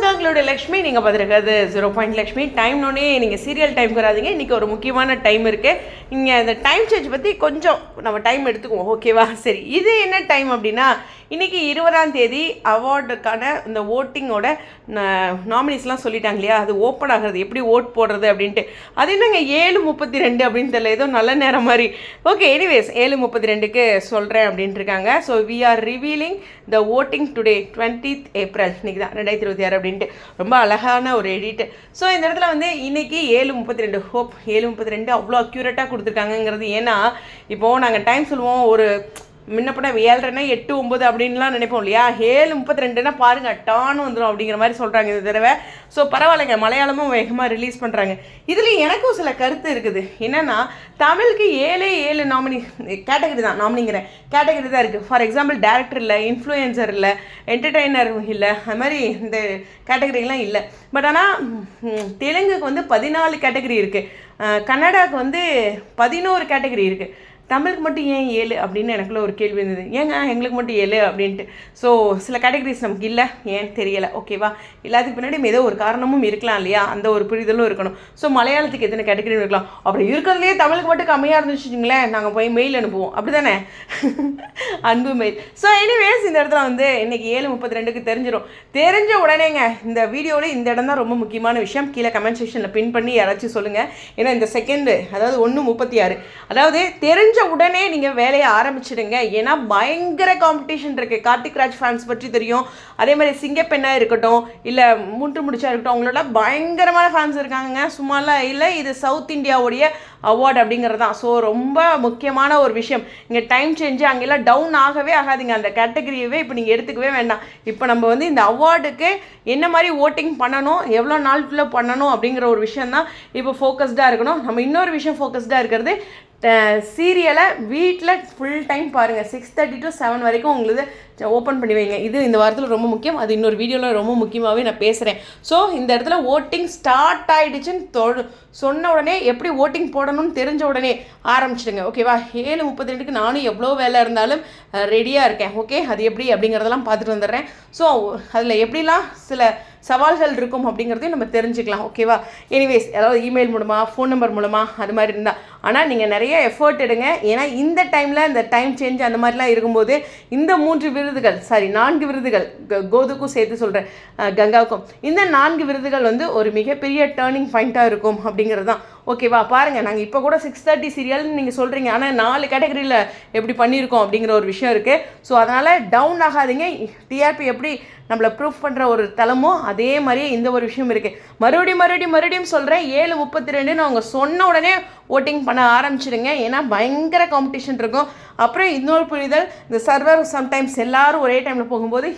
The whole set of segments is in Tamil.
நாங்களோட லக்ஷ்மி. நீங்கள் பார்த்துருக்காது 0 லக்ஷ்மி. டைம்னோடனே நீங்கள் சீரியல் டைமுக்கு வராதிங்க. இன்றைக்கி ஒரு முக்கியமான டைம் இருக்குது. இங்கே இந்த டைம் சேஞ்ச் பற்றி கொஞ்சம் நம்ம டைம் எடுத்துக்குவோம், ஓகேவா? சரி, இது என்ன டைம் அப்படின்னா, இன்றைக்கி 20ஆம் தேதி அவார்டுக்கான இந்த ஓட்டிங்கோட நாமினிஸ்லாம் சொல்லிட்டாங்க இல்லையா, அது ஓப்பன் ஆகிறது, எப்படி ஓட் போடுறது அப்படின்ட்டு. அது என்னங்க 7:32 அப்படின்னு தெரியல, ஏதோ நல்ல நேரம் மாதிரி. ஓகே, எனிவேஸ் 7:32க்கு சொல்கிறேன் அப்படின்ட்டு இருக்காங்க. So we are revealing the voting today 20th April, இன்றைக்கி தான் 2026 அப்படின்ட்டு. ரொம்ப அழகான ஒரு எடிட். ஸோ இந்த இடத்துல வந்து இன்றைக்கி 7:32, ஹோப் 7:32 அவ்வளோ அக்யூரேட்டாக கொடுத்துருக்காங்கங்கிறது. ஏன்னா இப்போது நாங்கள் டைம் சொல்லுவோம், ஒரு முன்னப்பட 7:30 8 9 அப்படின்லாம் நினைப்போம் இல்லையா. 7:32 பாருங்கள் டான்னு வந்துடும் அப்படிங்கிற மாதிரி சொல்கிறாங்க இந்த தடவை. ஸோ பரவாயில்லைங்க, மலையாளமும் வேகமாக ரிலீஸ் பண்ணுறாங்க. இதில் எனக்கும் சில கருத்து இருக்குது. என்னென்னா, தமிழுக்கு 7 நாமினி கேட்டகரி தான், நாமினிங்கிற கேட்டகரி தான் இருக்குது. ஃபார் எக்ஸாம்பிள் டேரக்டர் இல்லை, இன்ஃப்ளூயன்சர் இல்லை, என்டர்டெய்னர் இல்லை, அது மாதிரி இந்த கேட்டகரிலாம் இல்லை. பட் ஆனால் தெலுங்குக்கு வந்து 14 கேட்டகரி இருக்குது, கன்னடாவுக்கு வந்து 11 கேட்டகரி இருக்குது. தமிழுக்கு மட்டும் ஏன் 7 அப்படின்னு எனக்குள்ள ஒரு கேள்வி இருந்தது. ஏங்க எங்களுக்கு மட்டும் 7 அப்படின்ட்டு. ஸோ சில கேட்டகரிஸ் நமக்கு இல்லை, ஏன் தெரியலை, ஓகேவா? எல்லாத்துக்கு பின்னாடி ஏதோ ஒரு காரணமும் இருக்கலாம் இல்லையா, அந்த ஒரு புரிதலும் இருக்கணும். ஸோ மலையாளத்துக்கு எத்தனை கேட்டகரி இருக்கலாம், அப்படி இருக்கிறதுலேயே தமிழுக்கு மட்டும் கம்மியாக இருந்துச்சுங்களேன், நாங்கள் போய் மெயில் அனுப்புவோம், அப்படி தானே? அன்பு மெயில். ஸோ எனிவேஸ் இந்த இடத்துல வந்து இன்றைக்கி 7:32க்கு தெரிஞ்ச உடனேங்க இந்த வீடியோவில் இந்த இடம் தான் ரொம்ப முக்கியமான விஷயம். கீழே கமெண்ட் செக்ஷனில் பின் பண்ணி யாராச்சும் சொல்லுங்கள். ஏன்னா இந்த செகண்டு, அதாவது 1:36, அதாவது தெரிஞ்ச உடனே நீங்கள் வேலையை ஆரம்பிச்சிடுங்க. ஏன்னா பயங்கர காம்படிஷன் இருக்குது. கார்த்திக் ராஜ் ஃபேன்ஸ் பற்றி தெரியும். அதே மாதிரி சிங்கப்பெண்ணா இருக்கட்டும், இல்லை மூன்று முடிச்சா இருக்கட்டும், அவங்களோட பயங்கரமான ஃபேன்ஸ் இருக்காங்க, சும்மாலாம் இல்லை. இது சவுத் இந்தியாவுடைய அவார்டு அப்படிங்கிறது தான். ஸோ ரொம்ப முக்கியமான ஒரு விஷயம். இங்கே டைம் சேஞ்சு அங்கெல்லாம் டவுன் ஆகவே ஆகாதுங்க. அந்த கேட்டகரியவே இப்போ நீங்கள் எடுத்துக்கவே வேண்டாம். இப்போ நம்ம வந்து இந்த அவார்டுக்கு என்ன மாதிரி ஓட்டிங் பண்ணணும், எவ்வளோ நாளுக்குள்ளே பண்ணணும் அப்படிங்கிற ஒரு விஷயம் தான் இப்போ ஃபோக்கஸ்டாக இருக்கணும். நம்ம இன்னொரு விஷயம் ஃபோக்கஸ்டாக இருக்கிறது, சீரியலை வீட்டில் ஃபுல் டைம் பாருங்கள். 6:30 to 7 வரைக்கும் உங்களுக்கு ஓப்பன் பண்ணி வைங்க. இது இந்த வாரத்தில் ரொம்ப முக்கியம். அது இன்னொரு வீடியோவில் ரொம்ப முக்கியமாகவே நான் பேசுகிறேன். ஸோ இந்த இடத்துல ஓட்டிங் ஸ்டார்ட் ஆகிடுச்சுன்னு சொன்ன உடனே எப்படி ஓட்டிங் போடணும்னு தெரிஞ்ச உடனே ஆரம்பிச்சிடுங்க, ஓகேவா? 7:32க்கு நானும் எவ்வளோ வேலை இருந்தாலும் ரெடியாக இருக்கேன். ஓகே, அது எப்படி அப்படிங்கிறதெல்லாம் பார்த்துட்டு வந்துடுறேன். ஸோ அதில் எப்படிலாம் சில சவால்கள் இருக்கும் அப்படிங்கிறதையும் நம்ம தெரிஞ்சுக்கலாம், ஓகேவா? எனிவேஸ், அதாவது இமெயில் மூலமாக, ஃபோன் நம்பர் மூலமாக, அது மாதிரி இருந்தால். ஆனால் நீங்கள் நிறைய எஃபர்ட் எடுங்க. ஏன்னா இந்த டைமில் இந்த டைம் சேஞ்ச் அந்த மாதிரிலாம் இருக்கும்போது இந்த 4 விருதுகள், கோதுக்கும் சேர்த்து சொல்கிறேன், கங்காவுக்கும், இந்த 4 விருதுகள் வந்து ஒரு மிகப்பெரிய டேர்னிங் பாயிண்ட்டாக இருக்கும் அப்படிங்கிறது தான், ஓகேவா? பாருங்கள், நாங்கள் இப்போ கூட 6:30 சீரியல்னு நீங்கள் சொல்கிறீங்க, ஆனால் 4 கேட்டகரியில் எப்படி பண்ணியிருக்கோம் அப்படிங்கிற ஒரு விஷயம் இருக்குது. ஸோ அதனால் டவுன் ஆகாதீங்க. டிஆர்பி எப்படி நம்மளை ப்ரூஃப் பண்ணுற ஒரு தளமோ அதே மாதிரியே இந்த ஒரு விஷயம் இருக்குது. மறுபடியும் சொல்கிறேன், 7:32 அவங்க சொன்ன உடனே ஓட்டிங் பண்ண ஆரம்பிச்சிடுங்க. ஏன்னா பயங்கர காம்படிஷன் இருக்கும். அப்புறம் இன்னொரு புரிதல், இந்த சர்வர் சம்டைம்ஸ் எல்லோரும் ஒரே டைமில் போகும்போது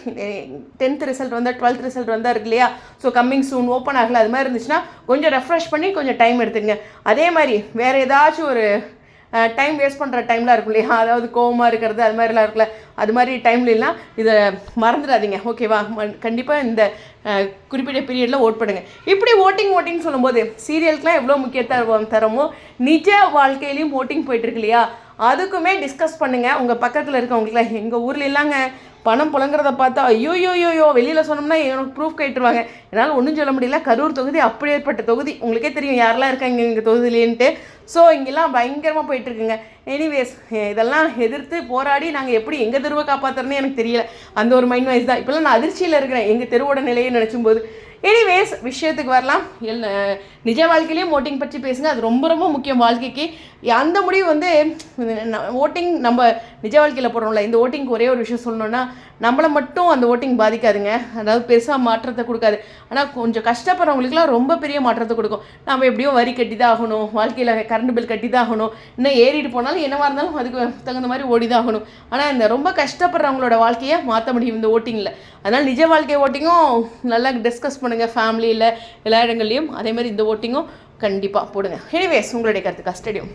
10th ரிசல்ட் வந்தால் 12th ரிசல்ட் வந்தால் இருக்கு இல்லையா, ஸோ கம்மிங் சூன், ஓப்பன் ஆகலை, அது மாதிரி இருந்துச்சுன்னா கொஞ்சம் ரெஃப்ரெஷ் பண்ணி கொஞ்சம் டைம் எடுத்துங்க. அதே மாதிரி வேறு ஏதாச்சும் ஒரு டைம் வேஸ்ட் பண்ணுற டைம்லாம் இருக்கும் இல்லையா, அதாவது கோவமாக இருக்கிறது, அது மாதிரிலாம் இருக்குல்ல, அது மாதிரி டைம்லாம் இதை மறந்துடாதீங்க, ஓகேவா? கண்டிப்பாக இந்த குறிப்பிட்ட பீரியடில் ஓட் பண்ணுங்கள். இப்படி ஓட்டிங் சொல்லும்போது சீரியலுக்குலாம் எவ்வளோ முக்கியத்துவம் தரமோ நிஜ வாழ்க்கையிலையும் ஓட்டிங் போயிட்டுருக்கு இல்லையா, அதுக்குமே டிஸ்கஸ் பண்ணுங்கள் உங்கள் பக்கத்தில் இருக்கவங்களுக்குலாம். எங்கள் ஊரில் இல்லைங்க, பணம் புழங்குறத பார்த்தா ஐயோ வெளியில் சொன்னோம்னா எனக்கு ப்ரூஃப் கேட்டுருவாங்க. என்னால் ஒன்றும் சொல்ல முடியல. கரூர் தொகுதி அப்படி ஏற்பட்ட தொகுதி, உங்களுக்கே தெரியும் யாரெல்லாம் இருக்காங்க எங்கள் தொகுதியிலேன்ட்டு. ஸோ இங்கெல்லாம் பயங்கரமாக போயிட்டுருக்குங்க. எனிவேஸ், இதெல்லாம் எதிர்த்து போராடி நாங்கள் எப்படி எங்கள் தெருவை காப்பாற்றுறேன்னு எனக்கு தெரியல. அந்த ஒரு மைண்ட் வைஸ் தான் இப்போல்லாம் நான் அதிர்ச்சியில் இருக்கிறேன் எங்கள் தெருவோட நிலையை நினச்சும் போது. எனிவேஸ், விஷயத்துக்கு வரலாம். நிஜ வாழ்க்கையிலையும் ஓட்டிங் பற்றி பேசுங்க, அது ரொம்ப முக்கியம் வாழ்க்கைக்கு. அந்த முடிவு வந்து ஓட்டிங் நம்ம நிஜ வாழ்க்கையில் போடுறோம்ல, இந்த ஓட்டிங்க்கு ஒரே ஒரு விஷயம் சொல்லணுன்னா, நம்மளை மட்டும் அந்த ஓட்டிங் பாதிக்காதுங்க, அதாவது பெருசாக மாற்றத்தை கொடுக்காது. ஆனால் கொஞ்சம் கஷ்டப்படுறவங்களுக்குலாம் ரொம்ப பெரிய மாற்றத்தை கொடுக்கும். நம்ம எப்படியோ வரி கட்டி தான் ஆகணும், வாழ்க்கையில் கரண்ட் பில் கட்டி தான் ஆகணும், இன்னும் ஏறிட்டு போனாலும் என்னவாக இருந்தாலும் அதுக்கு தகுந்த மாதிரி ஓடி தான் ஆகணும். ஆனால் இந்த ரொம்ப கஷ்டப்படுறவங்களோட வாழ்க்கையை மாற்ற முடியும் இந்த ஓட்டிங்கில். அதனால் நிஜ வாழ்க்கை ஓட்டிங்கும் நல்லா டிஸ்கஸ் பண்ணுங்கள் ஃபேமிலியில், எல்லா இடங்கள்லையும். அதே மாதிரி இந்த ஓட்டிங்கும் கண்டிப்பாக போடுங்க. எனிவேஸ், உங்களுடைய கருத்து கஸ்டடியும்.